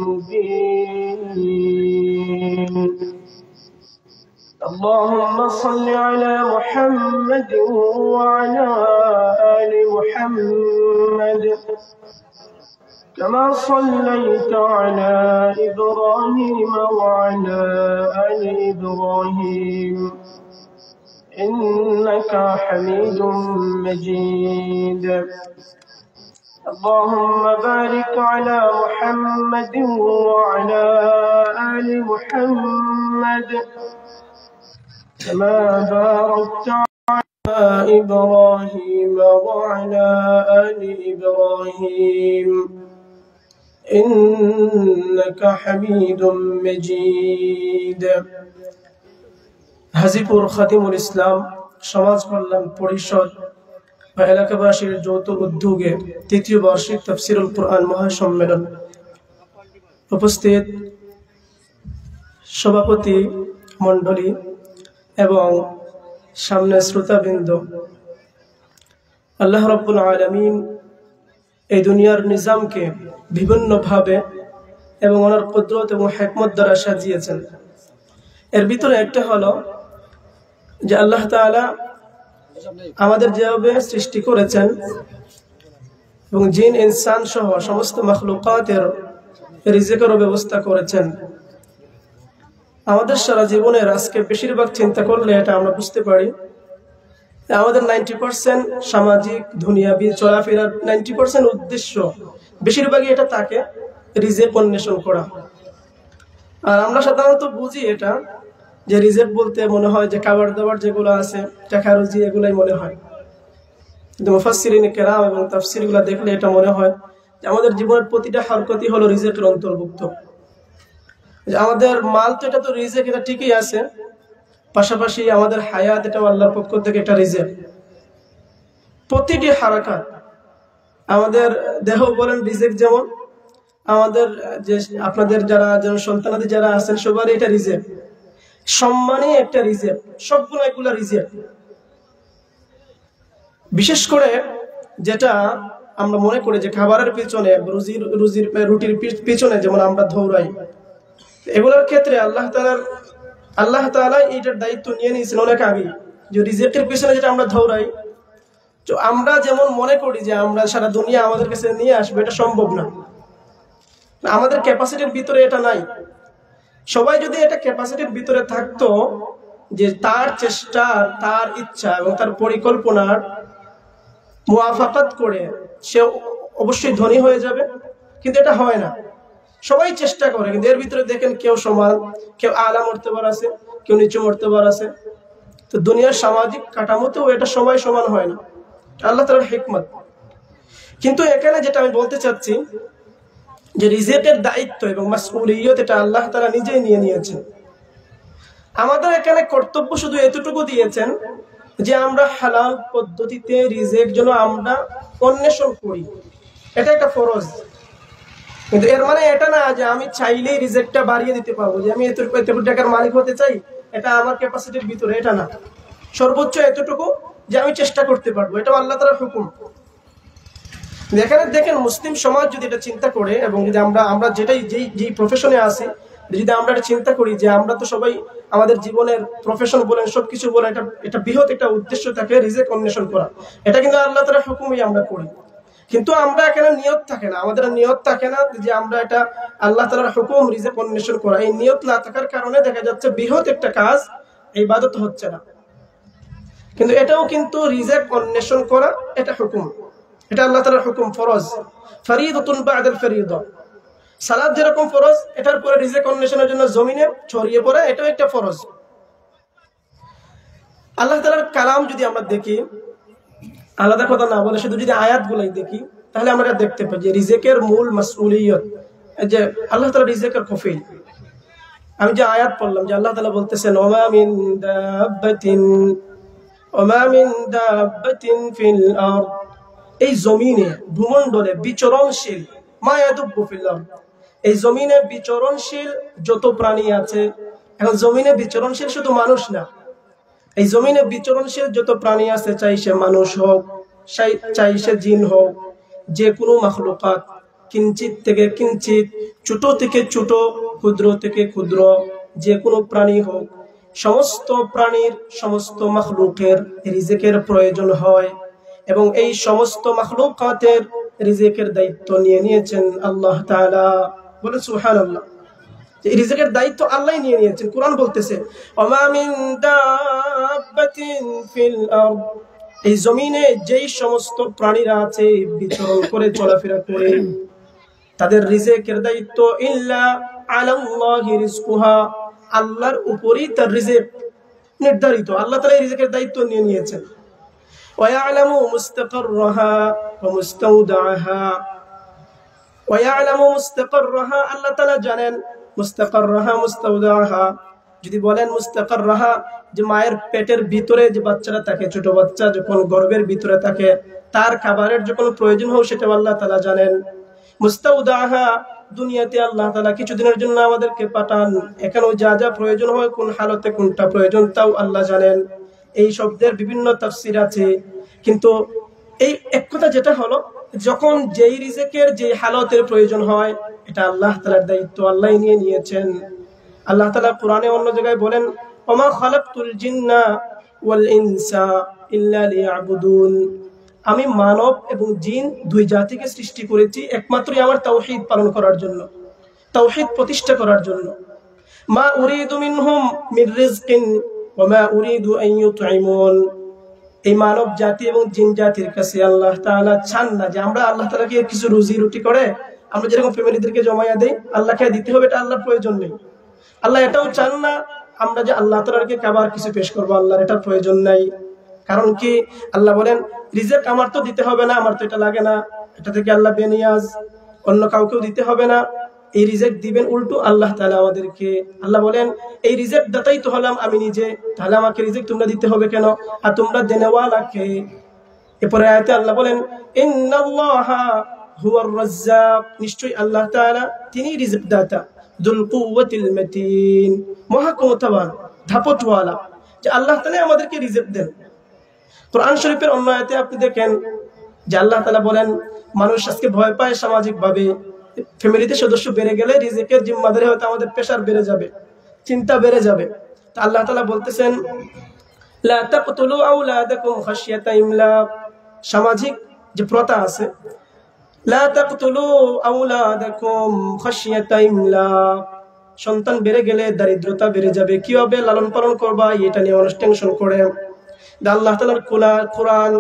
مبين. اللهم صل على محمد وعلى آل محمد كما صليت على إبراهيم وعلى آل إبراهيم إنك حميد مجيد. اللهم بارك على محمد وعلى آل محمد كما باركت على إبراهيم وعلى آل إبراهيم إنك حميد مجيد. হাজীপুর খাদিমুল ইসলাম সমাজ কল্যাণ পরিষদ ও এলাকাবাসীর যৌথ উদ্যোগে তৃতীয় বার্ষিক তাফসীরুল কুরআন মহাসম্মেলন। উপস্থিত সভাপতি মণ্ডলী এবং সামনে শ্রোতাবৃন্দ, আল্লাহ রাব্বুল আলামিন এই দুনিয়ার নিজামকে বিভিন্নভাবে এবং ওনার কুদরত এবং হিকমত দ্বারা সাজিয়েছেন। এর ভিতরে একটা হলো যে আল্লাহ তাআলা আমাদের যেভাবে সৃষ্টি করেছেন এবং জিন ইনসান সহ সমস্ত মাখলুকাতের রিজিকেরও ব্যবস্থা করেছেন। আমাদের সারা জীবনের আজকে বেশিরভাগ চিন্তা করলে এটা আমরা বুঝতে পারি আমাদের 90% সামাজিক দুনিয়াবি চলাফেরার 90% উদ্দেশ্য বেশিরভাগই এটা থাকে রিজিক অন্বেষণ করা। আর আমরা সাধারণত বুঝি এটা যে রিজিক বলতে মনে হয় যে খাবার দাবার যেগুলো আছে টাকা রুজি এগুলাই মনে হয়, কিন্তু মুফাসসিরিন কেরাম এবং তাফসীরগুলো দেখলে এটা মনে হয় যে আমাদের জীবনের প্রতিটা হরকতই হলো রিজিকের অন্তর্ভুক্ত। আমাদের মাল তো এটা তো রিজিক, এটা ঠিকই আছে, পাশাপাশি আমাদের হায়াত এটাও আল্লাহর পক্ষ থেকে একটা রিজিক। প্রতিটি হারাকাত আমাদের দেহ বলেন রিজিক, যেমন আমাদের যে আপনাদের যারা সন্তানাদি যারা আছেন সবারই এটা রিজিক, সম্মানই একটা রিজিক, সবগুলো এগুলা রিজিক। বিশেষ করে যেটা আমরা মনে করি যে খাবারের পিছনে রুটির পিছনে যেমন আমরা দৌড়াই, এগুলোর ক্ষেত্রে আল্লাহ তাআলা এইটার দায়িত্ব নিয়ে নিয়েছেন অনেক আগে। যে রিজিকের পিছনে যেটা আমরা দৌড়াই, তো আমরা যেমন মনে করি যে আমরা সারা দুনিয়া আমাদের কাছে নিয়ে আসবে, এটা সম্ভব না। আমাদের ক্যাপাসিটির ভিতরে এটা নাই। সবাই যদি এটা ক্যাপাসিটির ভিতরে থাকতো যে তার চেষ্টার, তার ইচ্ছা এবং তার পরিকল্পনার মুআফাকাত করে সে অবশ্যই ধনী হয়ে যাবে, কিন্তু এটা হয় না। সবাই চেষ্টা করে, কিন্তু এর ভিতরে দেখেন কেউ সমান, কেউ আলা মর্তবার আছে, কেউ নিচু মর্তবার আছে। তো দুনিয়ার সামাজিক কাঠামোতেও এটা সবাই সমান হয় না, আল্লাহ তাআলার হিকমত। কিন্তু এখানে যেটা আমি বলতে চাচ্ছি যে রিজিকের দায়িত্ব এবং মাসউলিয়ত এটা আল্লাহ তাআলা নিজেই নিয়ে নিয়েছেন। আমাদের এখানে কর্তব্য শুধু এতটুকু দিয়েছেন যে আমরা হালাল পদ্ধতিতে রিজিক যেন আমরা অন্বেষণ করি, এটা একটা ফরজ। কিন্তু এর মানে এটা না যে আমি চাইলেই রিজিকটা বাড়িয়ে দিতে পারবো, যে আমি এতটুকু টাকার মালিক হতে চাই, এটা আমার ক্যাপাসিটির ভিতরে, এটা না। সর্বোচ্চ এতটুকু যে আমি চেষ্টা করতে পারবো, এটা আল্লাহ তাআলার হুকুম। এখানে দেখেন মুসলিম সমাজ যদি এটা চিন্তা করে এবং যদি আমরা যেই প্রফেশনে আছি, যদি আমরা এটা চিন্তা করি যে আমরা তো সবাই আমাদের জীবনের প্রফেশন বলেন সবকিছু বলেন এটা বৃহৎ একটা উদ্দেশ্য থাকে রিজিক অন্বেষণ করা, এটা কিন্তু আল্লাহ তাআলার হুকুমই আমরা করি। কিন্তু আমরা এখানে নিয়ত থাকে না, আমাদের নিয়ত থাকে না যে আমরা এটা আল্লাহ তাআলার হুকুম রিজিক অন্বেষণ করা। এই নিয়ত না থাকার কারণে দেখা যাচ্ছে বৃহৎ একটা কাজ ইবাদত হচ্ছে না। কিন্তু এটাও কিন্তু রিজিক অন্বেষণ করা, এটা হুকুম, এটা আল্লাহ তাআলার হুকুম, ফরজ, ফরিদাতুন বা'দাল ফরিদা। সালাত যেরকম ফরজ, এটার পরে রিজিক অন্বেষণের জন্য জমিনে ছড়িয়ে পড়ে, এটাও একটা ফরজ। আল্লাহ তাআলার কালাম যদি আমরা দেখি, আলাদা কথা না বলে শুধু যদি আয়াতগুলাই দেখি, তাহলে আমরা দেখতে পাই যে রিজিকের মূল মাসউলিয়ত, যে আল্লাহ তাআলা রিজিকের কফিল। আমি যে আয়াত পড়লাম যে আল্লাহ তাআলা বলতেছেন ওমা মিন দাব্বাতিন ফিল আরদ, এই জমিনে ভূমণ্ডলে বিচরণশীল, মা ইয়াদুব্বু ফিল আরদ, এই জমিনে বিচরণশীল যত প্রাণী আছে। এখন জমিনে বিচরণশীল শুধু মানুষ না, এই জমিনে বিচরণশীল যত প্রাণী আছে, চাই সে মানুষ হোক, চাই সে জিন হোক, যে কোনো মাখলুকাত, কিঞ্চিত থেকে কিঞ্চিত, ছোট থেকে ছোট, ক্ষুদ্র থেকে ক্ষুদ্র, যে কোনো প্রাণী হোক, সমস্ত প্রাণীর সমস্ত মাখলুকের রিজিকের প্রয়োজন হয় এবং এই সমস্ত মাখলুকাতের রিজিকের দায়িত্ব নিয়ে নিয়েছেন আল্লাহ তাআলা। বলে সুবহানাল্লাহ। এই রিজিকের দায়িত্ব আল্লাহই নিয়ে নিয়েছেন। কুরআন বলতেছে ওমা মিন দাব্বাতিন ফিল আরদ, এই জমিনে যেই সমস্ত প্রাণীরা আছে বিচরণ করে চলাফেরা করে তাদের রিজিকের দায়িত্ব ইল্লা আলাল্লাহি রিজকুহা, আল্লাহর উপরই তার রিজিক নির্ধারিত। আল্লাহ তাআলা এই রিজিকের দায়িত্ব নিয়ে নিয়েছেন। ওয়া ইয়ালামু মুস্তাকাররাহা ওয়া মুস্তাওদাআহা, ওয়া ইয়ালামু মুস্তাকাররাহা, আল্লাহ তাআলা জানেন মুস্তাকাররাহা মুস্তাওদাআহা। যদি বলেন মুস্তাকাররাহা, যে মায়ের পেটের ভিতরে যে বাচ্চাটা থাকে, ছোট বাচ্চা যখন গর্ভের ভিতরে থাকে তার খাবারের যখন প্রয়োজন হয় সেটা আল্লাহ তাআলা জানেন। মুস্তাওদাআহা, দুনিয়াতে আল্লাহ তাআলা কিছুদিনের জন্য আমাদেরকে পাঠান, এখানেও যা যা প্রয়োজন হয়, কোন হালতে কোনটা প্রয়োজন তাও আল্লাহ জানেন। এই শব্দের বিভিন্ন তাফসীর আছে, কিন্তু এই এক কথা যেটা হলো, যখন যেই রিজিকের যে হালতের প্রয়োজন হয় এটা আল্লাহ তাআলার দায়িত্ব, আল্লাহই নিয়ে নিয়েছেন। আল্লাহ তাআলা কোরআনে অন্য জায়গায় বলেন ওমা খালাকতুল জিন্না ওয়াল ইনসা ইল্লা লিয়াবুদুন, আমি মানব এবং জিন দুই জাতিকে সৃষ্টি করেছি একমাত্রই আমার তাওহীদ পালন করার জন্য, তাওহীদ প্রতিষ্ঠা করার জন্য। মা উরিদু মিনহুম মির রিজকিন ওয়া মা উরিদু আন ইউতঈমুন, এই মানব জাতি এবং জিন জাতির কাছে আল্লাহ তাআলা চান না যে আমরা আল্লাহ তাআলাকে কিছু রুজি রুটি করে আমরা যেরকম ফ্যামিলিদেরকে জমায়া দেই আল্লাহকে দিতে হবে, এটা আল্লাহর প্রয়োজন নেই। আল্লাহ এটাও চান না আমরা যে আল্লাহ তাআলাকে খাবার কিছু পেশ করবো, আল্লাহর এটা প্রয়োজন নাই। কারণ কি আল্লাহ বলেন রিজিক আমার তো দিতে হবে না, আমার তো এটা লাগে না, এটা থেকে আল্লাহ বেনিয়াজ, অন্য কাউকেও দিতে হবে না। এই রিজিক দিবেন উল্টো আল্লাহ তাআলা আমাদেরকে। আল্লাহ বলেন এই রিজিক দাতাই তো হলাম আমি নিজে, তাহলে আমাকে রিজিক তোমরা দিতে হবে কেন, আর তোমরা দেনেওয়ালাকে। এরপরে আয়াতে আল্লাহ বলেন ইন্নাল্লাহা হুয়ার রাজ্জাক, নিশ্চয়ই আল্লাহ তাআলা তিনি রিজিক দাতা, দুল কুওয়াতিল মাতিন, মহাক্ষমতাবান, ধাপটওয়ালা, যে আল্লাহ তাআলা আমাদেরকে রিজিক দেন। কোরআন শরীফের অন্য আয়াতে আপনি দেখেন যে আল্লাহ তাআলা বলেন মানুষ আজকে ভয় পায় সামাজিক ভাবে, ফ্যামিলিতে সদস্য বেড়ে গেলে রিজিকের জিম্মাদারি হয়তো আমাদের প্রেসার বেড়ে যাবে, চিন্তা বেড়ে যাবে। তো আল্লাহ তাআলা বলতেছেন লা তাকতুলু আওলাদাকুম খাশিয়াতা ইমলাক, সামাজিক যে প্রথা আছে, লা তাকতুলু আওলাদাকুম খাশিয়াতা ইমলাক, সন্তান বেড়ে গেলে দারিদ্রতা বেড়ে যাবে, কিভাবে লালন পালন করবা এটা নিয়ে মানুষ টেনশন করে। আল্লাহ তাআলার কোরআন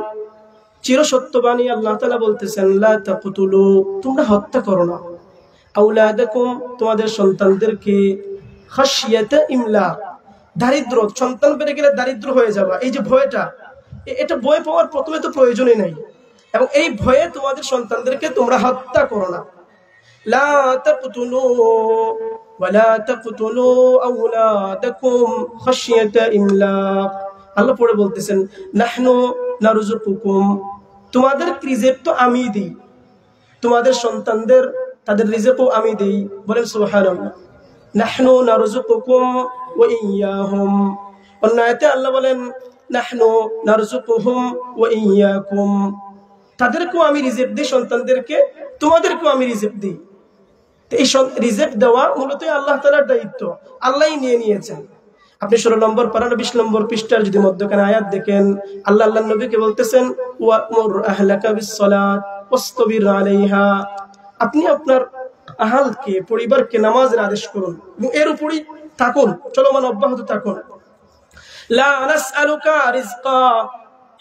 চিরসত্যবাণী, আল্লাহ তাআলা বলতেছেন লা তাকতুলু, তোমরা হত্যা করো না, আওলাদাকুম, তোমাদের সন্তানদেরকে, খাশিয়াতা ইমলাক, দারিদ্র, সন্তান বেড়ে গেলে দারিদ্র হয়ে যাবা, এই যে ভয়টা, এটা ভয় পাওয়ার প্রথমে তো প্রয়োজনই নাই, এবং এই ভয়ে তোমাদের সন্তানদেরকে তোমরা হত্যা করো না। লা তাকতুলু ওয়ালা তাকতুলু আওলাদাকুম খাশিয়াতা ইমলাক, আল্লাহ পরে বলতেছেন নাহনু নারযুকুকুম, তোমাদের রিজিক তো আমি দিই, তোমাদের সন্তানদের তাদের রিজিকও আমি দেই। বলেন সুবহানাল্লাহ। নাহনু নারযুকুকুম ওয়া ইয়্যাহুম, অন্য আয়াতে আল্লাহ বলেন নাহনু নারযুকুহুম ওয়া ইয়্যাকুম, তাদেরকেও আমি রিজিক দিই, সন্তানদেরকে, তোমাদেরকেও আমি রিজিক দিই। এই রিজিক দেওয়া মূলত আল্লাহ তাআলার দায়িত্ব, আল্লাহই নিয়ে নিয়েছেন। আপনি 16 নম্বর পারা 20 নম্বর পৃষ্ঠার যদি মধ্যখানে আয়াত দেখেন, আল্লাহ আল্লাহর নবীকে বলতেছেন ওয়া'মুর আহলাকা বিস-সালাত ওয়াসতাবির আলাইহা, আপনি আপনার আহলকে, পরিবারকে নামাজের আদেশ করুন এবং এর উপরই থাকুন, চলমান অব্যাহত থাকুন। লা নাসআলুকা রিজকা,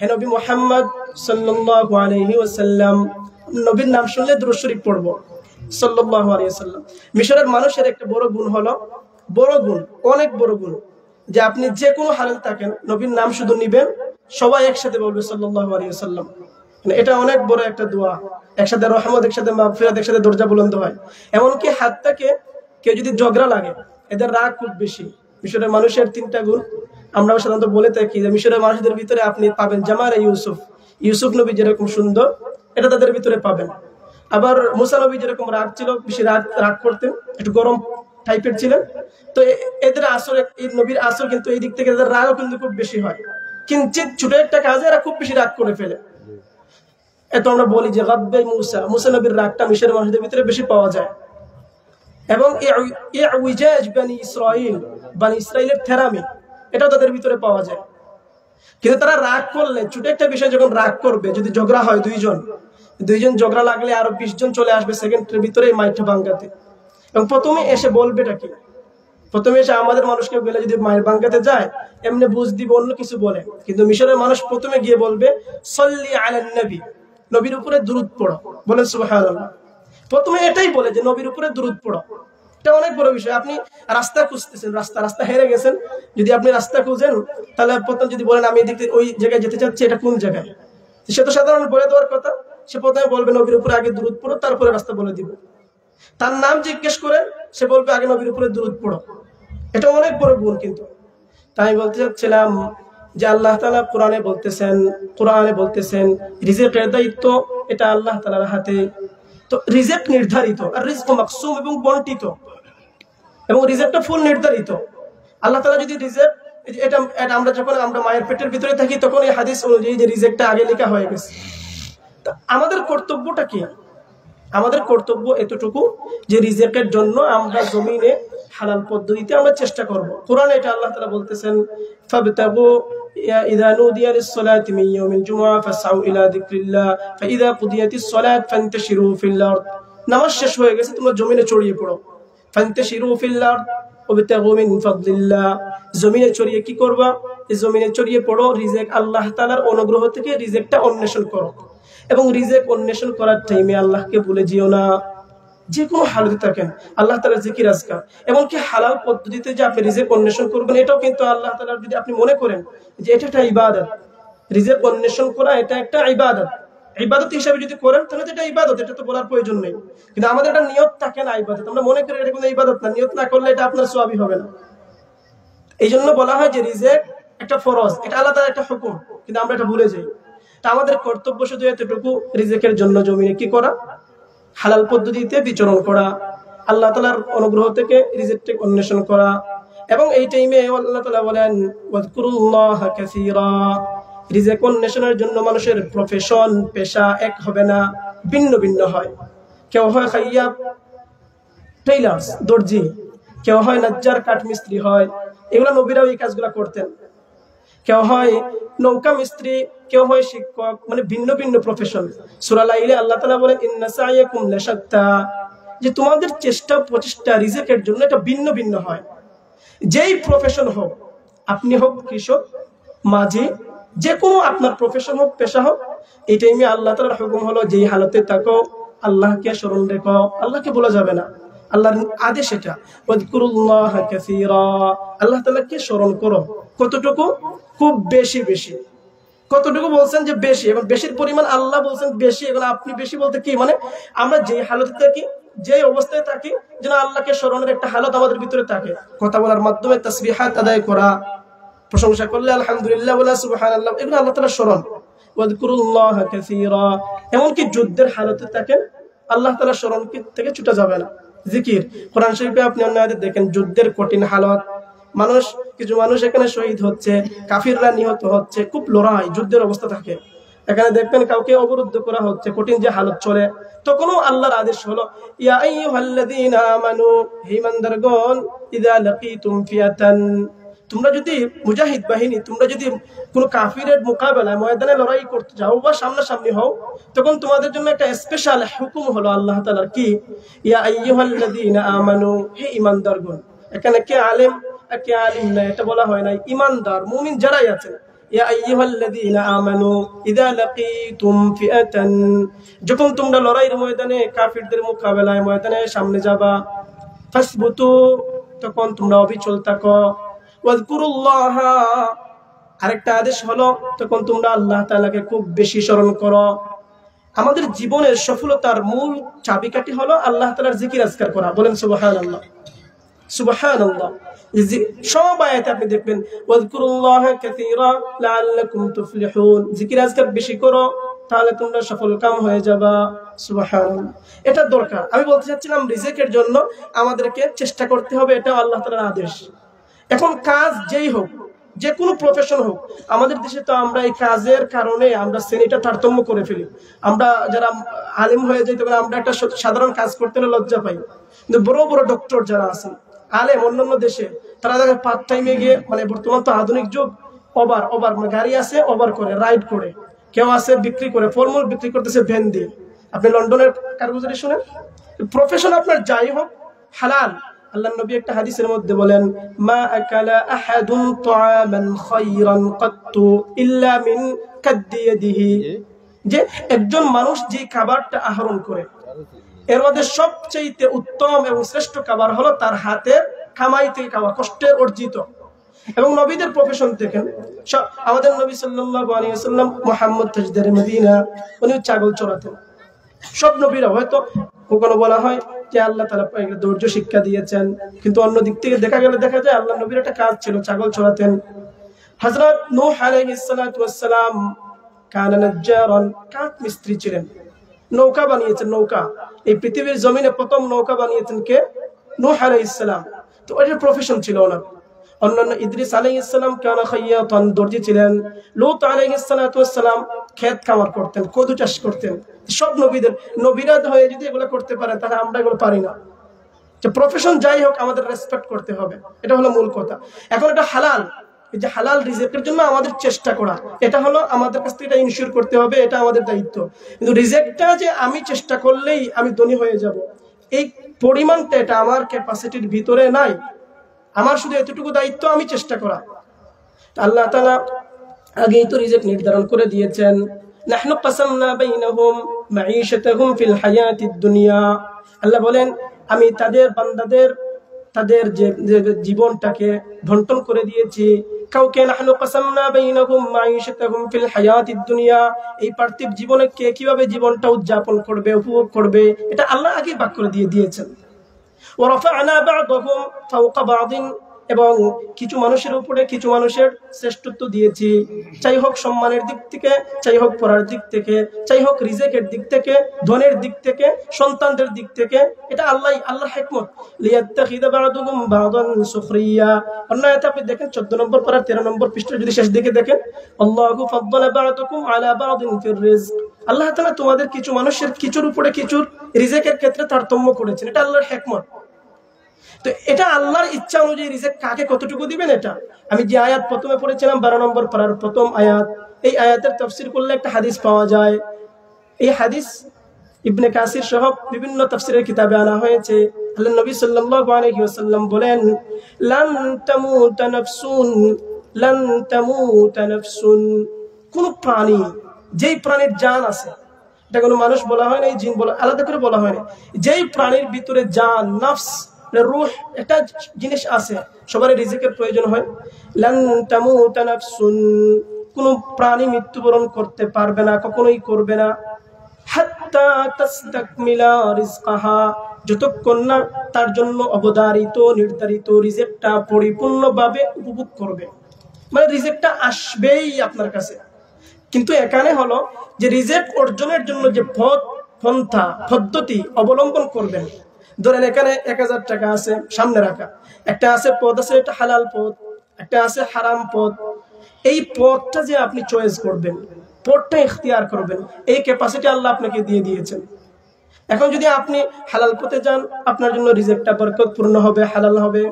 হে নবী মুহাম্মদ সাল্লাল্লাহু আলাইহি ওয়াসাল্লাম, নবীর নাম শুনলে দুরূদ শরীফ পড়ব সাল্লাল্লাহু আলাইহি ওয়াসাল্লাম। মিশরের মানুষের একটা বড় গুণ হলো, বড় গুণ, অনেক বড় গুণ, যে আপনি যে কোনো হালে থাকেন নবীর নাম শুধু নিবেন, সবাই একসাথে বলবে সাল্লাল্লাহু আলাইহি ওয়াসাল্লাম। এটা অনেক বড় একটা দোয়া, একসাথে রহমত, একসাথে মাগফিরাত, একসাথে দরজা বুলন্দ হয়। এমনকি হাতটাকে কেউ যদি ঝগড়া লাগে, এদের রাগ খুব বেশি। মিশরের মানুষের 3টা গুণ আমরাও সাধারণত বলে থাকি যে মিশরের মানুষদের ভিতরে আপনি পাবেন জামারে ইউসুফ, ইউসুফ নবী যেরকম সুন্দর এটা তাদের ভিতরে পাবেন। আবার মুসা নবী যেরকম রাগ ছিল, বেশি রাগ করতেন, একটু গরম টাইপের ছিলেন, তো এদের আসর, এই নবীর আসর কিন্তু এই দিক থেকে এদের রাগও কিন্তু খুব বেশি হয়, কিঞ্চিত ছোট একটা কাজে এরা খুব বেশি রাগ করে ফেলে। এত আমরা বলি যে গাদ্বে মুসা নবীর রাগটা মিশরের মানুষদের ভিতরে বেশি পাওয়া যায়। এবং বানি ইসরাইলের থেরামি এটাও তাদের ভিতরে পাওয়া যায়। কিন্তু তারা রাগ করলে ছোট একটা বিষয় যখন রাগ করবে, যদি ঝগড়া হয় দুইজন ঝগড়া লাগলে আরো 20 জন চলে আসবে সেকেন্ডের ভিতরে এই মাইরটা ভাঙাতে। এবং প্রথমে এসে বলবেটা কি, প্রথমে এসে আমাদের মানুষকে বলে যদি মায়ের ভাঙাতে যায় এমনি বুঝ দিব অন্য কিছু বলে, কিন্তু মিশরের মানুষ প্রথমে গিয়ে বলবে সল্লি আলান নবী, নবীর উপরে দুরূদ পড়ো। বলেন সুবহানাল্লাহ। প্রথমে এটাই বলে যে নবীর উপরে দুরূদ পড়ো। এটা অনেক বড় বিষয়। আপনি রাস্তা খুঁজতেছেন, রাস্তা হেরে গেছেন, যদি আপনি রাস্তা খুঁজেন তাহলে প্রথম যদি বলেন আমি এদিকে ওই জায়গায় যেতে চাচ্ছি, এটা কোন জায়গায়, সে তো সাধারণ বলে দেওয়ার কথা। সে প্রথমে বলবে নবীর উপরে আগে দুরূদ পড়ো, তারপরে রাস্তা বলে দিব। তার নাম জিজ্ঞেস করে সে বলবে আগে নবীর উপরে দুরূদ পড়ো। এটা অনেক বড় গুণ। কিন্তু তাই বলতে চাচ্ছিলাম যে আল্লাহ তাআলা কোরআনে বলতেছেন রিজিকের দায়িত্ব এটা আল্লাহ তাআলার হাতে। তো রিজিক নির্ধারিত, আর রিজক মাকসুম এবং বন্টিত, এবং রিজিকটা ফুল নির্ধারিত। আল্লাহ তাআলা যদি রিজিক এটা আমরা যখন আমরা মায়ের পেটের ভিতরে থাকি তখন এই হাদিস অনুযায়ী যে রিজিকটা আগে লেখা হয়ে গেছে। তা আমাদের কর্তব্যটা কি? আমাদের কর্তব্য এতটুকু যে রিজিকের জন্য আমরা জমিনে হালাল পদ্ধতিতে আমরা চেষ্টা করব। কোরআনে এটা আল্লাহ তাআলা বলতেছেন ফাবতাগু ইযা নুদিয়া লিস-সালাতি মিন ইয়াউমিল জুমআহ ফাসআউ ইলা যিকরিল্লাহ ফাইযা কুদিয়াতিস সালাত ফান্তাশিরু ফিল আরদ। নামাজ শেষ হয়ে গেছে, তোমরা জমিনে ছড়িয়ে পড়ো। ফান্তাশিরু ফিল আরদ ওয়াবতাগু মিন ফাদলিল্লাহ। জমিনে ছড়িয়ে কি করবা? এই জমিনে ছড়িয়ে পড়ো, রিজিক আল্লাহ তাআলার অনুগ্রহ থেকে রিজিকটা অন্বেষণ করো। এবং রিজিক অন্বেষণ করার টাইমে আল্লাহকে ভুলে যেও না। যে কোনো হালতে থাকেন আল্লাহ তাআলার জিকির আজকার, এমনকি হালাল পদ্ধতিতে যে আপনি রিজিক অন্বেষণ করবেন এটাও কিন্তু আল্লাহ তাআলার, যদি আপনি মনে করেন যে এটা একটা ইবাদত, রিজিক অন্বেষণ করা এটা একটা ইবাদত, ইবাদত হিসেবে যদি করেন তাহলে এটা ইবাদত, এটা তো বলার প্রয়োজন নেই। কিন্তু আমাদের একটা নিয়ত থাকে না ইবাদত, আমরা মনে করি এটা কোনো ইবাদত না, নিয়ত না করলে এটা আপনার সওয়াবই হবে না। এই জন্য বলা হয় যে রিজিক একটা ফরজ, এটা আল্লাহ তাআলার একটা হুকুম, কিন্তু আমরা এটা ভুলে যাই। তা আমাদের কর্তব্য শুধু এতটুকু, রিজিকের জন্য জমিনে কি করা? হালাল পদ্ধতিতে বিচরণ করা, আল্লাহ তাআলার অনুগ্রহ থেকে রিজিককে অন্বেষণ করা। এবং এই টাইমে আল্লাহ তাআলা বলেন ওয়াজকুরুল্লাহা কাসীরা। রিজিক অন্বেষণের জন্য মানুষের প্রফেশন, পেশা এক হবে না, ভিন্ন ভিন্ন হয়। কেউ হয় খাইয়াব, টেইলার্স, দর্জি, কেউ হয় নাজ্জার, কাঠমিস্ত্রি হয়। এগুলা নবীরাও এই কাজগুলা করতেন। কেউ হয় নৌকা মিস্ত্রি, কেউ হয় শিক্ষক, মানে ভিন্ন ভিন্ন প্রফেশন। সূরা লাইলে আল্লাহ তাআলা বলেন ইন্না সাইয়াকুম লাশাত্তা, যে তোমাদের চেষ্টা প্রচেষ্টা রিজিকের জন্য এটা ভিন্ন ভিন্ন হয়। যেই প্রফেশন হোক, আপনি হোক কৃষক, মাঝি, যে কোনো আপনার প্রফেশন হোক, পেশা হোক, এই টাইমে আল্লাহ তাআলার হুকুম হলো যেই হালতে থাকো আল্লাহকে স্মরণ রেখো, আল্লাহকে বলা যাবে না, আল্লাহর আদেশ এটা। ওয়াজকুরুল্লাহা কাসীরা, আল্লাহ তাআলাকে স্মরণ করো। কতটুকু? খুব বেশি বেশি। কতটুকু বলছেন? যে বেশি, এবং বেশির পরিমাণ আল্লাহ বলছেন বেশি। এখন আপনি বেশি বলতে কি মানে? আমরা যে হালতে থাকি, যে অবস্থায় থাকি, যেন আল্লাহকে স্মরণের একটা হালত আমাদের ভিতরে থাকে। কথা বলার মাধ্যমে তাসবিহাত আদায় করা, প্রশংসা করলে আলহামদুলিল্লাহ বলা, সুবহানাল্লাহ, এগুলো আল্লাহ তাআলার স্মরণ। ওয়াজকুরুল্লাহা কাসীরা। এমনকি যুদ্ধের হালতে থাকেন, আল্লাহ তাআলার স্মরণ থেকে ছুটা যাবে না। জিকির, কোরআন শরীফে আপনি অন্য আয়াতে দেখেন যুদ্ধের কঠিন হালত, কিছু মানুষ এখানে শহীদ হচ্ছে, কাফিররা নিহত হচ্ছে, খুব লড়াই, যুদ্ধের অবস্থা থাকে। এখানে দেখবেন কাউকে অবরুদ্ধ করা হচ্ছে, কঠিন যে হালত চলে, তখনও আল্লাহর আদেশ হলো ইয়া আইয়ুহাল্লাযীনা আমানু, হে ঈমানদারগণ, ইযা লাকীতুম ফিয়াতান, তোমরা যদি মুজাহিদ বাহিনী, তোমরা যদি কোনো কাফিরের মোকাবেলায় ময়দানে লড়াই করতে যাও বা সামনাসামনি হও, তখন তোমাদের জন্য একটা স্পেশাল হুকুম হলো আল্লাহ তাআলার, কি? ইয়া আইয়ুহাল্লাযীনা আমানু, হে ঈমানদারগণ। এখানে কে আলেম কে আলিম না এটা বলা হয় নাই, ঈমানদার মুমিন যারাই আছে। ইয়া আইয়ুহাল্লাযীনা আমানু ইযা লাকীতুম ফিআতান, যখন তোমরা লড়াইয়ের ময়দানে কাফিরদের মোকাবেলায় ময়দানে সামনে যাবা, ফাসবুতু, তখন তোমরা অবিচল থাকো। ওয়াজকুরুল্লাহা, আরেকটা আদেশ হলো তখন তোমরা আল্লাহ তাআলাকে খুব বেশি স্মরণ করো। আমাদের জীবনের সফলতার মূল চাবিকাঠি হলো আল্লাহ তাআলার জিকির আজকার করা। বলেন সুবহানাল্লাহ, সুবহানাল্লাহ। সব আয়াতে আপনি দেখবেন ওয়াজকুরুল্লাহা কাসীরা লাআল্লাকুম তুফলিহুন, জিকির আজকার বেশি করো, তাহলে তোমরা সফল কাম হয়ে যাবা। সুবহানাল্লাহ, এটা দরকার। আমি বলতে চাচ্ছিলাম রিজিকের জন্য আমাদেরকে চেষ্টা করতে হবে, এটা আল্লাহ তাআলার আদেশ। এখন কাজ যেই হোক, যে কোনো প্রফেশন হোক। আমাদের দেশে তো আমরা এই কাজের কারণে আমরা শ্রেণীটা তারতম্য করে ফেলি। আমরা যারা আলিম হয়ে যাই তখন আমরা একটা সাধারণ কাজ করতে হলে লজ্জা পাই, কিন্তু বড় বড় ডক্টর যারা আছেন আলেম অন্যান্য দেশে, তারা দেখেন পার্ট টাইমে গিয়ে, মানে বর্তমান তো আধুনিক যুগ, ওভার মানে গাড়ি আছে, ওভার করে রাইড করে, কেউ আছে বিক্রি করে, ফলমূল বিক্রি করতেছে ভ্যান দিয়ে। আপনি লন্ডনের কারগুজারি শুনেন। প্রফেশন আপনার যাই হোক হালাল। আল্লাহর নবী একটা হাদিসের মধ্যে বলেন, মা আকালা আহাদুন তাআমান খায়রান কাত্তু ইল্লা মিন কাদ্দিয়াদিহি, যে একজন মানুষ যে খাবারটা আহরণ করে এর মধ্যে সবচেয়ে উত্তম এবং শ্রেষ্ঠ খাবার হলো তার হাতের কামাই থেকে খাওয়া, কষ্টের অর্জিত। এবং নবীদের প্রফেশন দেখেন, আমাদের নবী সাল্লাল্লাহু আলাইহি ওয়াসাল্লাম মুহাম্মদ তাজদারে মদিনা, উনি ছাগল চড়াতেন। সব নবীরা, হয়তো কখনো বলা হয় যে আল্লাহ তাআলা ধৈর্য শিক্ষা দিয়েছেন, কিন্তু অন্য দিক থেকে দেখা যায় আল্লাহ নবীর একটা কাজ ছিল, ছাগল চড়াতেন। হযরত নূহ আলাইহিস সালাতু ওয়াস সালাম কানা নাজ্জারান, কাঠ মিস্ত্রি ছিলেন, নৌকা বানিয়েছেন। নৌকা, এই পৃথিবীর জমিনে প্রথম নৌকা বানিয়েছেন কে? নূহ আলাইহিস সালাম। তো ওইটার প্রফেশন ছিল ওনার। অন্যান্য ইদ্রিস আলাইহিস সালাম কানা খাইয়াতান, দর্জি ছিলেন। লূত আলাইহিস সালাতু ওয়াস সালাম ক্ষেত খামার করতেন, কদু চাষ করতেন। সব নবীরা হয়ে যদি এগুলো করতে পারে, তাহলে আমরা এগুলো পারি না। যে প্রফেশন যাই হোক আমাদের রেসপেক্ট করতে হবে, এটা হলো মূল কথা। এখন এটা হালাল, এই যে হালাল রিজেক্টের জন্য আমাদের চেষ্টা করা, এটা হলো আমাদের কাছ থেকে এটা ইনশিওর করতে হবে, এটা আমাদের দায়িত্ব। কিন্তু রিজেক্টটা যে আমি চেষ্টা করলেই আমি ধনী হয়ে যাব, এই পরিমাণটা এটা আমার ক্যাপাসিটির ভিতরে নাই। আমার শুধু এতটুকু দায়িত্ব, আমি চেষ্টা করা। আল্লাহ তাআলা আগেই তো রিজেক্ট নির্ধারণ করে দিয়েছেন। নাহনু কাসামনা বাইনাহুম মাঈশাতাহুম ফিল হায়াতিদ দুনিয়া, আল্লাহ বলেন আমি তাদের বান্দাদের তাদের যে জীবনটাকে বণ্টন করে দিয়েছি। কাউকে নাহনু কাসামনা বাইনাহুম মাঈশাতাহুম ফিল হায়াতিদ দুনিয়া, এই পার্থিব জীবনে কে কিভাবে জীবনটা উদযাপন করবে, উপভোগ করবে, এটা আল্লাহ আগেই ভাগ করে দিয়ে দিয়েছেন। ওয়া রাফা'না বা'দাহুম ফাওকা বা'দিন, এবং কিছু মানুষের উপরে কিছু মানুষের শ্রেষ্ঠত্ব দিয়েছি, চাই হোক সম্মানের দিক থেকে, চাই হোক পড়ার দিক থেকে, চাই হোক রিজেকের দিক থেকে, ধনের দিক থেকে, সন্তানদের দিক থেকে। এটা আল্লাহর হিকমত। লিয়াত্তাখিযা বা'দুহুম বা'দান সুখরিয়া, অন্য আয়াতে আপনি দেখেন 14 নম্বর পারা 13 নম্বর পৃষ্ঠা যদি শেষ দিকে দেখেন, আল্লাহু ফাদ্দালা বা'দাকুম আলা বা'দিন ফির রিজক, আল্লাহ তাআলা তোমাদের কিছু মানুষের কিছুর উপরে কিছুর রিজেকের ক্ষেত্রে তারতম্য করেছেন। এটা আল্লাহর হিকমত। তো এটা আল্লাহর ইচ্ছা অনুযায়ী রিজেক কাকে কতটুকু দিবেন। এটা আমি যে আয়াত প্রথমে পড়েছিলাম 12 নম্বর পারার প্রথম আয়াত, এই আয়াতের তাফসীর করলে একটা হাদিস পাওয়া যায়। এই হাদিস ইবনে কাসির সহ বিভিন্ন তাফসীরের কিতাবে আনা হয়েছে। আল্লাহর নবী সাল্লাল্লাহু আলাইহি ওয়াসাল্লাম বলেন, লান তামুতা নাফসুন, কোন প্রাণী, যেই প্রাণীর জান আছে, এটা কোনো মানুষ বলা হয় না, জিন বলা, আলাদা করে বলা হয় না, যেই প্রাণীর ভিতরে জান, নফস, রূহ একটা জিনিস আছে, সবারই রিজিকের প্রয়োজন হয়। লান তামুতা নাফসুন, কোন প্রাণী মৃত্যুবরণ করতে পারবে না, কখনোই করবে না। হাত্তা তাসতাকমিলা রিজকাহা, যতক্ষণ না তার জন্য অবধারিত নির্ধারিত রিজিকটা পরিপূর্ণভাবে উপভোগ করবে। মানে রিজিকটা আসবেই আপনার কাছে, কিন্তু এখানে হলো যে রিজিক অর্জনের জন্য যে পন্থা পদ্ধতি অবলম্বন করবেন। ধরেন এখানে 1000 টাকা আছে সামনে রাখা, একটা আছে পথ আছে, এটা হালাল পথ, একটা আছে হারাম পথ। এই পথটা যে আপনি চয়েস করবেন, পথটা ইখতিয়ার করবেন, এই ক্যাপাসিটি আল্লাহ আপনাকে দিয়ে দিয়েছেন। এখন যদি আপনি হালাল পথে যান, আপনার জন্য রিজিকটা বরকতপূর্ণ হবে, হালাল হবে।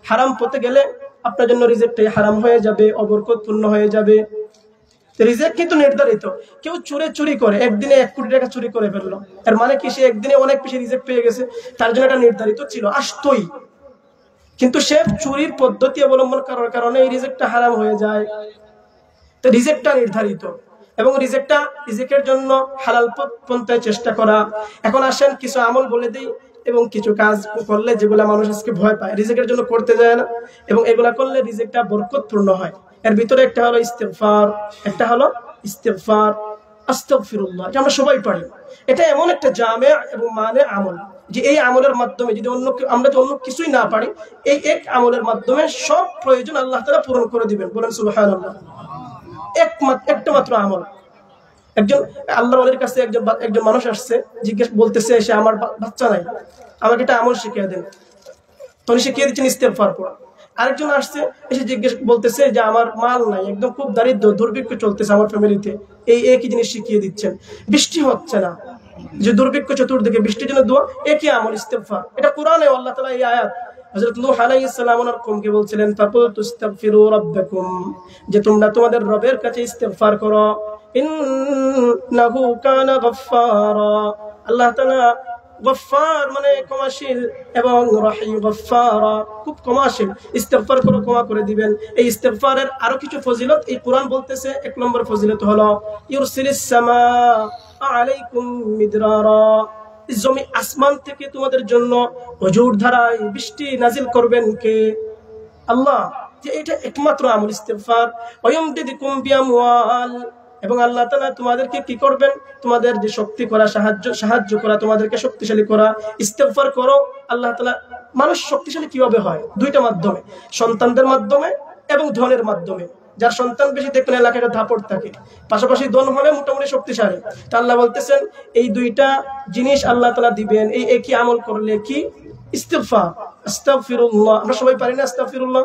হারাম পথে গেলে আপনার জন্য রিজিকটাই হারাম হয়ে যাবে, অবরকতপূর্ণ হয়ে যাবে। রিজিক কিন্তু নির্ধারিত। কেউ চুরি করে, একদিনে 1 কোটি টাকা চুরি করে ফেললো, এর মানে কি সে একদিনে অনেক বেশি রিজিক পেয়ে গেছে? তার জন্য এটা নির্ধারিত ছিল, আসতোই, কিন্তু সে চুরির পদ্ধতি অবলম্বন করার কারণে এই রিজিকটা হারাম হয়ে যায়। তো রিজিকটা নির্ধারিত, এবং রিজিকের জন্য হালাল পন্থায় চেষ্টা করা। এখন আসেন কিছু আমল বলে দিই, এবং কিছু কাজ করলে যেগুলা মানুষ আজকে ভয় পায়, রিজিকের জন্য করতে যায় না, এবং এগুলা করলে রিজিকটা বরকতপূর্ণ হয়। এর ভিতরে একটা হলো ইস্তিগফার, একটা হলো ইস্তিগফার, আস্তাগফিরুল্লাহ, এটা আমরা সবাই পারি। এটা এমন একটা জামে এবং মানে আমল, যে এই আমলের মাধ্যমে যদি আমরা অন্য কিছুই না পারি, এই এক আমলের মাধ্যমে সব প্রয়োজন আল্লাহ তাআলা পূরণ করে দিবেন। বলেন সুবহানাল্লাহ। একটা মাত্র আমল। একজন আল্লাহর ওলির কাছে একজন মানুষ আসছে, জিজ্ঞেস বলতেছে এসে, আমার বাচ্চা নাই, আমাকে একটা আমল শিখিয়ে দেন। তখন শিখিয়ে দিচ্ছেন ইস্তিগফার পড়া। আরেকজন আসছে, এসে জিজ্ঞেস বলতেছে যে আমার মাল নাই, একদম খুব দারিদ্র, দুর্ভিক্ষ চলতেছে আমার ফ্যামিলিতে, এই একই জিনিস শিখিয়ে দিচ্ছেন। বৃষ্টি হচ্ছে না, যে দুর্ভিক্ষ চতুর্দিকে, বৃষ্টির জন্য দোয়া, একই আমল ইস্তেগফার। এটা কোরআনে আল্লাহ তাআলা এই আয়াত হযরত নূহ আলাইহিস সালাম ওনার কওমকে বলছিলেন, ফাকুলতু ইস্তাগফিরু রাব্বাকুম, যে তোমরা তোমাদের রবের কাছে ইস্তেগফার করো, ইন্নাহু কানা গাফফারা, আল্লাহ তাআলা গফফার মানে ক্ষমাশীল, এবং রহিম গফফারা খুব ক্ষমাশীল, ইস্তেগফার করো ক্ষমা করে দিবেন। এই ইস্তেগফারের আরো কিছু ফজিলত এই কোরআন বলতেছে। এক নম্বর ফজিলত হলো ইউরসিলিস সামা আলাইকুম মিদরারা, জমি আসমান থেকে তোমাদের জন্য অজুর ধারায় বৃষ্টি নাজিল করবেন কে? আল্লাহ। যে এটা একমাত্র আমল ইস্তেগফার। ওয়ায়ুমদিদকুম বিআমওয়াল, এবং আল্লাহ তাআলা তোমাদেরকে কি করবেন? তোমাদের যে শক্তি করা, সাহায্য করা, তোমাদেরকে শক্তিশালী করা। ইস্তেগফার করো, আল্লাহ তাআলা। মানুষ শক্তিশালী কিভাবে হয়? দুইটা মাধ্যমে, সন্তানদের মাধ্যমে এবং ধনের মাধ্যমে। যার সন্তান বেশি দেখবেন এলাকাটা ধাপড় থাকে, পাশাপাশি ধন হলে মোটামুটি শক্তিশালী। তা আল্লাহ বলতেছেন এই দুইটা জিনিস আল্লাহ তাআলা দিবেন এই একই আমল করলে। কি? ইস্তিগফার, আস্তাগফিরুল্লাহ। আমরা সবাই পারি না আস্তাগফিরুল্লাহ?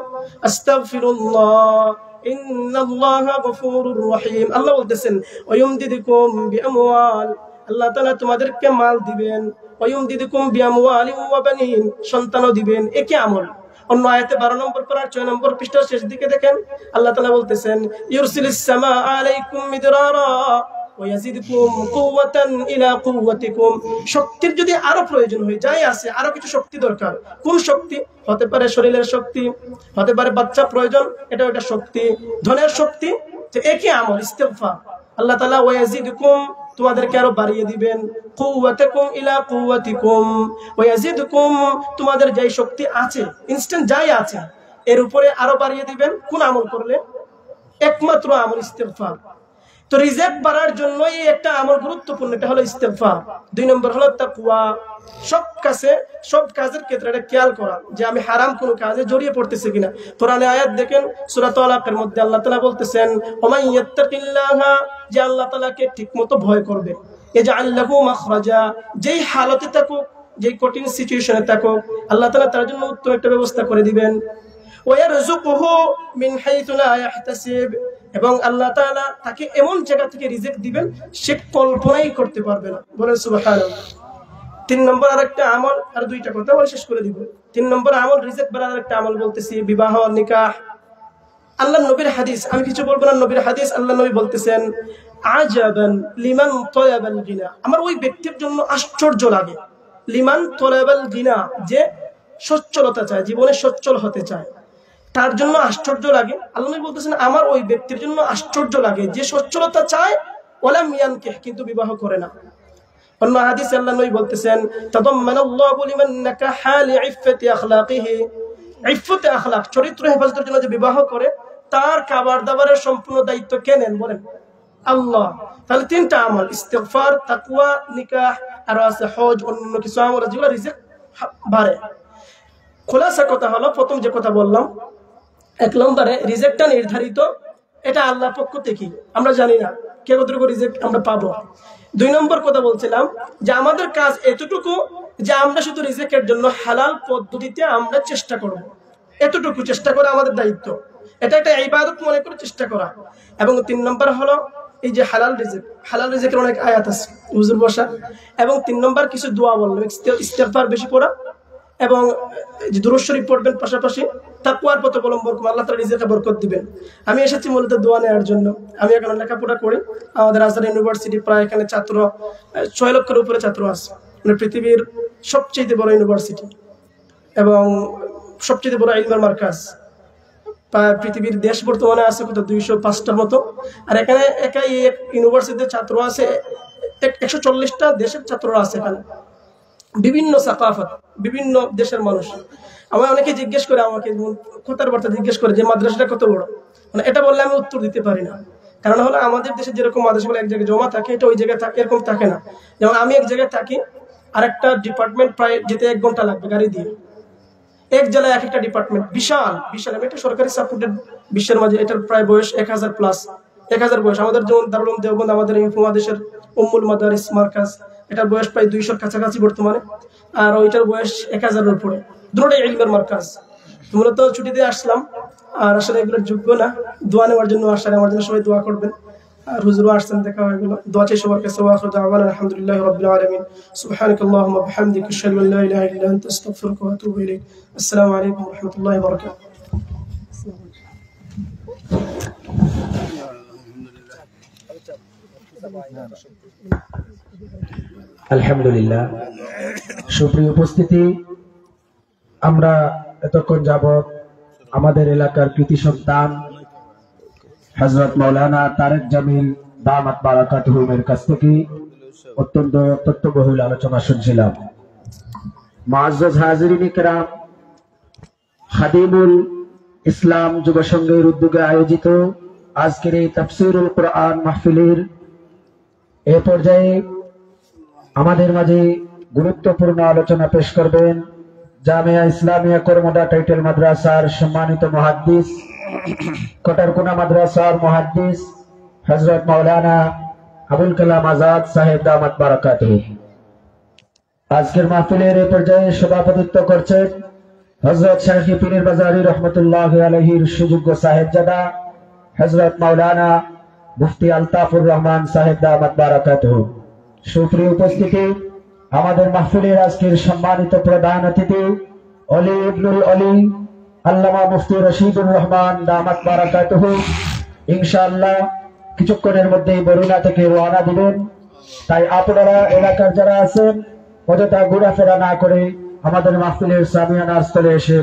আস্তাগফিরুল্লাহ ইন্নাল্লাহা গফুরুর রহিম। আল্লাহ বলতেছেন ওয়ায়ুমদিদকুম বিআমওয়াল, আল্লাহ তাআলা তোমাদেরকে মাল দিবেন। ওয়ায়ুমদিদকুম বিআমওয়ালিন ওয়া বানিন, সন্তানও দিবেন। একই আমল। অন্য আয়াতে 12 নম্বর পারা 6 নম্বর পৃষ্ঠার শেষ দিকে দেখেন আল্লাহ তাআলা বলতেছেন ইউরসিলিস সামা আলাইকুম মিদরারা ওয়া ইয়াজিদকুম কুওয়াতান ইলা কুওয়াতিকুম। শক্তির যদি আরো প্রয়োজন হয়, যাই আছে আরো কিছু শক্তি দরকার। কোন শক্তি? হতে পারে শরীরের শক্তি, হতে পারে বাচ্চা প্রয়োজন, এটা ওটা শক্তি, ধনের শক্তি। যে একই আমল ইস্তেগফার। আল্লাহ তাআলা ওয়া ইয়াজিদকুম, তোমাদেরকে আরো বাড়িয়ে দিবেন, কুওয়াতাকুম ইলা কুওয়াতিকুম ওয়া ইয়াজিদকুম, তোমাদের যেই শক্তি আছে ইনস্ট্যান্ট যাই আছে এর উপরে আরো বাড়িয়ে দিবেন। কোন আমল করলে? একমাত্র আমল ইস্তেগফার। তো রিজিক বাড়ার জন্য এই একটা আমল গুরুত্বপূর্ণ, এটা হলো ইস্তেগফার। 2 নম্বর হলো তাকওয়া। সব কাজের ক্ষেত্রে এটা খেয়াল করা যে আমি হারাম কোনো কাজে জড়িয়ে পড়তেছি কিনা। কোরআনে আয়াত দেখেন সূরা তালাকের মধ্যে আল্লাহ তাআলা বলতেছেন ওমান ইয়াত্তাকিল্লাহা, যে আল্লাহ তাআলাকে ঠিকমতো ভয় করবে, ইয়াজআল লাহু মাখরাজা, যেই হালতে থাকুক, যেই কঠিন সিচুয়েশনে থাকুক, আল্লাহ তাআলা তার জন্য উত্তম একটা ব্যবস্থা করে দিবেন। ওয়া ইয়ারযুকুহু মিন হাইথু লা ইয়াহতাসিব, এবং আল্লাহ তাআলা তাকে এমন জায়গা থেকে রিজিক দিবেন সে কল্পনাই করতে পারবে না। বলেন সুবহানাল্লাহ। 3 নম্বর আরেকটা আমল, আর দুইটা কথা বলে শেষ করে দিব। 3 নম্বর আমল রিজিক বাড়ার আরেকটা আমল বলতেছি বিবাহ, নিকাহ। আল্লাহর নবীর হাদিস, আমি কিছু বলবো না, নবীর হাদিস। আল্লাহর নবী বলতেছেন আজাবান লিমান তালাবাল গিনা, আমার ওই ব্যক্তির জন্য আশ্চর্য লাগে। লিমান তালাবাল গিনা, যে সচ্ছলতা চায়, জীবনে সচ্ছল হতে চায়, তার জন্য আশ্চর্য লাগে। আল্লাহ নবী বলতেছেন আমার ওই ব্যক্তির জন্য আশ্চর্য লাগে যে সচ্ছলতা চায়, ওয়ালাম ইয়ানকিহ, কিন্তু বিবাহ করে না। অন্য হাদিসে আল্লাহ নবী বলতেছেন তাদাম্মানাল্লাহু লিমান নাকাহা লিইফাতি আখলাকিহি, ইফাতে আখলাক, চরিত্র হেফাজতের জন্য যে বিবাহ করে তার খাবার দাবারের সম্পূর্ণ দায়িত্ব কে নেন? বলেন আল্লাহ। তাহলে 3টা আমল, ইস্তেগফার, তাকওয়া, নিকাহ, আর আছে হজ, অন্য কিছু আমল যেগুলো রিজিক বাড়ে। খোলাসা কথা হলো, প্রথম যে কথা বললাম, 1 নম্বরে রিজিকটা নির্ধারিত, এটা আল্লাহর পক্ষ থেকে, আমরা জানি না কে কতটুকু রিজিক আমরা পাবো। 2 নম্বর কথা বলছিলাম যে আমাদের কাজ এতটুকু যে আমরা শুধু রিজিকের জন্য হালাল পদ্ধতিতে আমরা চেষ্টা করব, এতটুকু চেষ্টা করা আমাদের দায়িত্ব। এটা একটা ইবাদত মনে করে চেষ্টা করা। এবং 3 নম্বর হলো এই যে হালাল রিজিক, হালাল রিজিকের অনেক আয়াত আছে, হুজুর বসা। এবং 3 নম্বর কিছু দোয়া বললাম, ইস্তেগফার বেশি পড়া, এবং যে দুরূদ শরীফ পড়বেন, পাশাপাশি তাকওয়ার পথ অবলম্বন করবেন, আল্লাহ তাআলা রিজিকে বরকত দিবেন। আমি এসেছি মূলত দোয়া নেওয়ার জন্য। আমি এখন লেখাপড়া করি, আমাদের আজহার ইউনিভার্সিটি প্রায় এখানে ছাত্র 6 লক্ষের উপরে ছাত্র আছে, মানে পৃথিবীর সবচেয়ে বড় ইউনিভার্সিটি এবং সবচেয়ে বড় ইলমের মার্কাজ। পৃথিবীর দেশ বর্তমানে আছে কত 205টার মতো, আর এখানে একাই ইউনিভার্সিটিতে ছাত্র আছে 140টা দেশের ছাত্ররা আছে এখানে, বিভিন্ন সাকাফত, বিভিন্ন দেশের মানুষ। আমার অনেকে জিজ্ঞেস করে, আমাকে কথার বার্তা জিজ্ঞেস করে যে মাদ্রাসাটা কত বড়, মানে এটা বললে আমি উত্তর দিতে পারি না। কারণ হলো আমাদের দেশে যেরকম মাদ্রাসাগুলো এক জায়গায় জমা থাকে, এটা ওই জায়গায় থাকে এরকম থাকে না। যেমন আমি এক জায়গায় থাকি, আর একটা ডিপার্টমেন্ট প্রায় যেতে 1 ঘন্টা লাগবে গাড়ি দিয়ে। এক জেলায় এক একটা ডিপার্টমেন্ট, বিশাল বিশাল। আমি একটা সরকারি সাপোর্টেড বিশ্বের মাঝে, এটার প্রায় বয়স 1000 বয়স। আমাদের যেমন দারুল উলুম দেওবন্দ, আমাদের এই উপমহাদেশের উম্মুল মাদারিস মার্কাজ, এটার বয়স প্রায় 200-র কাছাকাছি বর্তমানে, আর ওইটার বয়স 1000-এর উপরে। দুটোটাই ইলমের মার্কাজ। মূলত ছুটিতে আসলাম, আর আসলে এগুলোর যোগ্য না। দোয়া নেওয়ার জন্য আসলে আমার জন্য সবাই দোয়া করবেন। আর হুজুরও আসছেন, দেখা হয়ে গেল। দোয়া চাই সবার কাছে। ওয়া আখিরু দাওয়ানা আলহামদুলিল্লাহি রাব্বিল আলামিন। সুবহানাকাল্লাহুম্মা ওয়া বিহামদিকা আশহাদু আল্লা ইলাহা ইল্লা আনতা আস্তাগফিরুকা ওয়া আতুবু ইলাইক। আসসালামু আলাইকুম ওয়া রাহমাতুল্লাহি ওয়া বারাকাতুহু। আলহামদুলিল্লাহ। সুপ্রিয় উপস্থিতি, আমরা এতক্ষণ যাবৎ আমাদের এলাকার কৃতি সন্তান হযরত মাওলানা তারেক জামিল দামাত বারাকাতুহুমের কাছ থেকে অত্যন্ত তথ্যবহুল আলোচনা শুনছিলাম। মুআজ্জাজ হাজিরিন কিরাম, খাদিমুল ইসলাম যুব সংঘের উদ্যোগে আয়োজিত আজকের এই তাফসীরুল কোরআন মাহফিলের এ পর্যায়ে আমাদের মাঝে গুরুত্বপূর্ণ আলোচনা পেশ করবেন জামিয়া ইসলামিয়া করমদা টাইটেল মাদ্রাসার সম্মানিত মুহাদ্দিস, কটারকুনা মাদ্রাসার মুহাদ্দিস হযরত মাওলানা আবুল কালাম আজাদ সাহেব দামাত বারাকাতুহু। আজকের মাহফিলের এই পর্যায়ে সভাপতিত্ব করছেন হযরত শাইখ পীর বাজারী রহমাতুল্লাহি আলাইহির সুযোগ্য সাহেবজাদা হযরত মাওলানা মুফতি আলতাফুর রহমান সাহেব দামাত বারাকাতুহু। সুপ্রিয় উপস্থিতি, আমাদের মাহফিলের আজকের সম্মানিত প্রধান অতিথি অলি ইবনুল অলি আল্লামা মুফতি রশিদুর রহমান দামাত বারাকাতুহু ইনশাআল্লাহ কিছুক্ষণের মধ্যেই বরুণা থেকে রওনা দিবেন। তাই আপনারা এলাকার যারা আছেন অযথা ঘোরাফেরা না করে আমাদের মাহফিলের সামিয়ানার স্থলে এসে